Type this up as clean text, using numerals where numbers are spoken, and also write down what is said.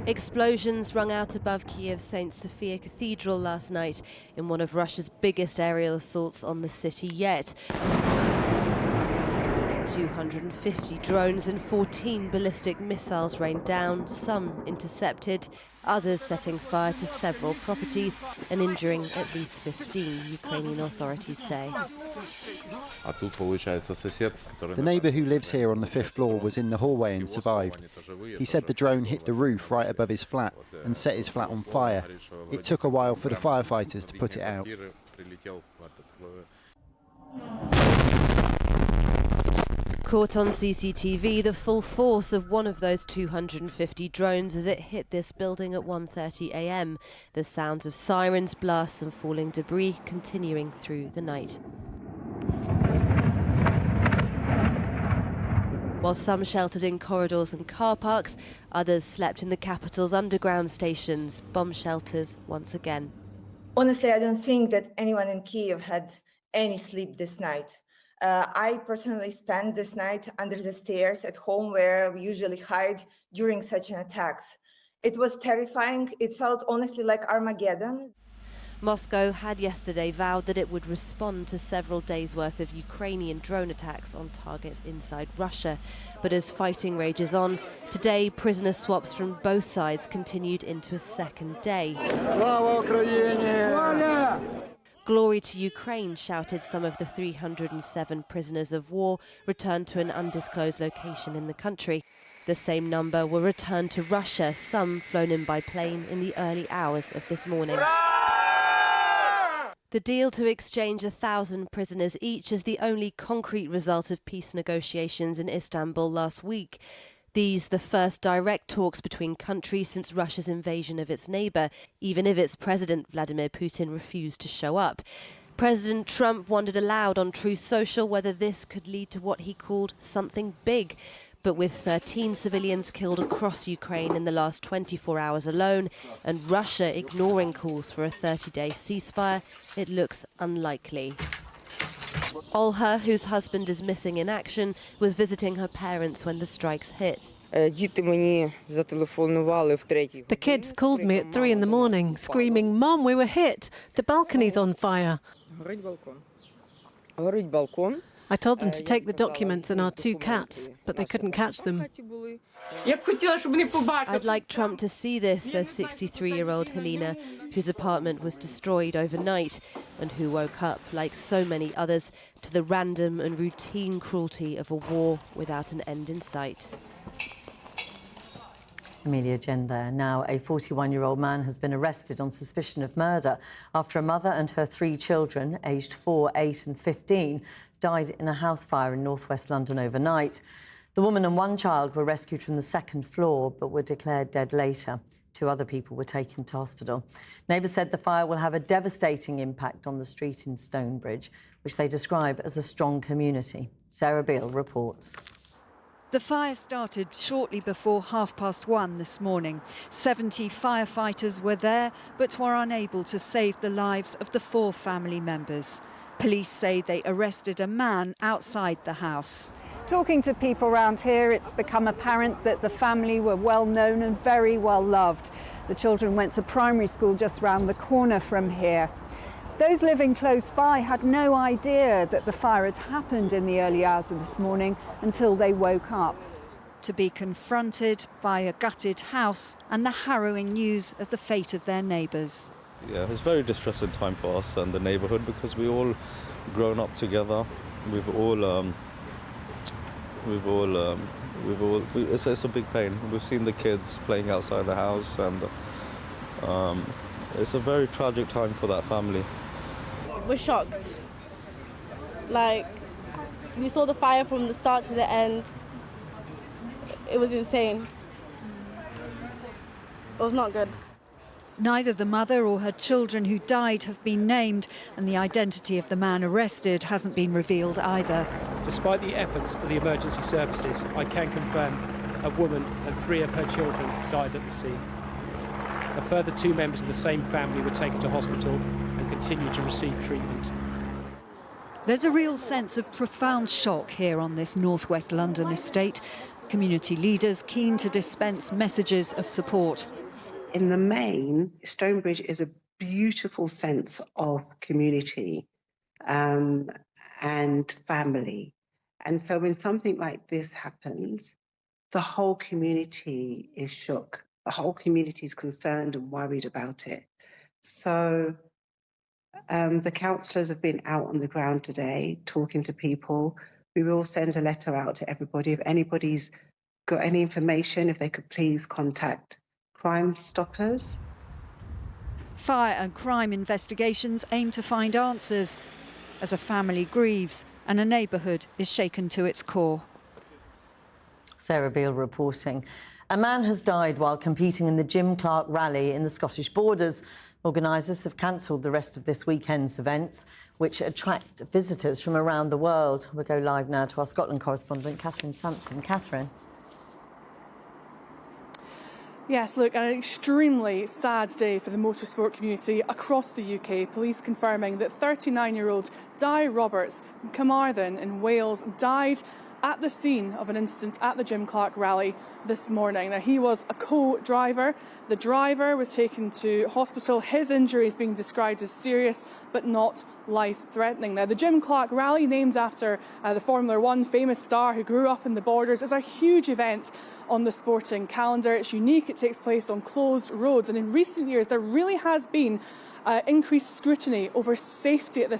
Explosions rung out above Kiev's St. Sophia Cathedral last night in one of Russia's biggest aerial assaults on the city yet. 250 drones and 14 ballistic missiles rained down, some intercepted, others setting fire to several properties and injuring at least 15, Ukrainian authorities say. The neighbour who lives here on the 5th floor was in the hallway and survived. He said the drone hit the roof right above his flat and set his flat on fire. It took a while for the firefighters to put it out. Caught on CCTV, the full force of one of those 250 drones as it hit this building at 1:30 a.m. The sounds of sirens, blasts and falling debris continuing through the night. While some sheltered in corridors and car parks, others slept in the capital's underground stations, bomb shelters once again. Honestly, I don't think that anyone in Kyiv had any sleep this night. I personally spent this night under the stairs at home where we usually hide during such an attacks. It was terrifying. It felt honestly like Armageddon. Moscow had yesterday vowed that it would respond to several days' worth of Ukrainian drone attacks on targets inside Russia. But as fighting rages on, today prisoner swaps from both sides continued into a second day. Glory to Ukraine, shouted some of the 307 prisoners of war returned to an undisclosed location in the country. The same number were returned to Russia, some flown in by plane in the early hours of this morning. The deal to exchange 1,000 prisoners each is the only concrete result of peace negotiations in Istanbul last week. These the first direct talks between countries since Russia's invasion of its neighbour, even if its president Vladimir Putin refused to show up. President Trump wondered aloud on Truth Social whether this could lead to what he called something big. But with 13 civilians killed across Ukraine in the last 24 hours alone, and Russia ignoring calls for a 30-day ceasefire, it looks unlikely. Olha, whose husband is missing in action, was visiting her parents when the strikes hit. The kids called me at 3 in the morning, screaming, "Mom, we were hit! The balcony's on fire!" I told them to take the documents and our 2 cats, but they couldn't catch them. I'd like Trump to see this, says 63-year-old Helena, whose apartment was destroyed overnight and who woke up, like so many others, to the random and routine cruelty of a war without an end in sight. Media agenda. Now, a 41-year-old man has been arrested on suspicion of murder after a mother and her 3 children, aged 4, 8 and 15, died in a house fire in northwest London overnight. The woman and 1 child were rescued from the 2nd floor but were declared dead later. 2 other people were taken to hospital. Neighbours said the fire will have a devastating impact on the street in Stonebridge, which they describe as a strong community. Sarah Beale reports. The fire started shortly before 1:30 this morning. 70 firefighters were there, but were unable to save the lives of the 4 family members. Police say they arrested a man outside the house. Talking to people around here, it's become apparent that the family were well known and very well loved. The children went to primary school just round the corner from here. Those living close by had no idea that the fire had happened in the early hours of this morning until they woke up. To be confronted by a gutted house and the harrowing news of the fate of their neighbours. Yeah, it's a very distressing time for us and the neighbourhood because we all grown up together. It's a big pain. We've seen the kids playing outside the house and it's a very tragic time for that family. We're shocked. Like, we saw the fire from the start to the end. It was insane. It was not good. Neither the mother or her children who died have been named, and the identity of the man arrested hasn't been revealed either. Despite the efforts of the emergency services, I can confirm a woman and 3 of her children died at the scene. A further 2 members of the same family were taken to hospital and continue to receive treatment. There's a real sense of profound shock here on this northwest London estate. Community leaders keen to dispense messages of support. In the main, Stonebridge is a beautiful sense of community and family. And so when something like this happens, the whole community is shook. The whole community is concerned and worried about it. So the councillors have been out on the ground today talking to people. We will send a letter out to everybody. If anybody's got any information, if they could please contact Crime Stoppers. Fire and crime investigations aim to find answers as a family grieves and a neighbourhood is shaken to its core. Sarah Beale reporting. A man has died while competing in the Jim Clark Rally in the Scottish Borders. Organisers have cancelled the rest of this weekend's events, which attract visitors from around the world. We'll go live now to our Scotland correspondent, Catherine Sampson. Catherine. Yes, look, an extremely sad day for the motorsport community across the UK. Police confirming that 39-year-old Di Roberts from Carmarthen in Wales died at the scene of an incident at the Jim Clark Rally this morning. Now, he was a co-driver. The driver was taken to hospital. His injuries being described as serious but not life-threatening. Now, the Jim Clark Rally, named after the Formula One famous star who grew up in the Borders, is a huge event on the sporting calendar. It's unique. It takes place on closed roads. And in recent years, there really has been increased scrutiny over safety at this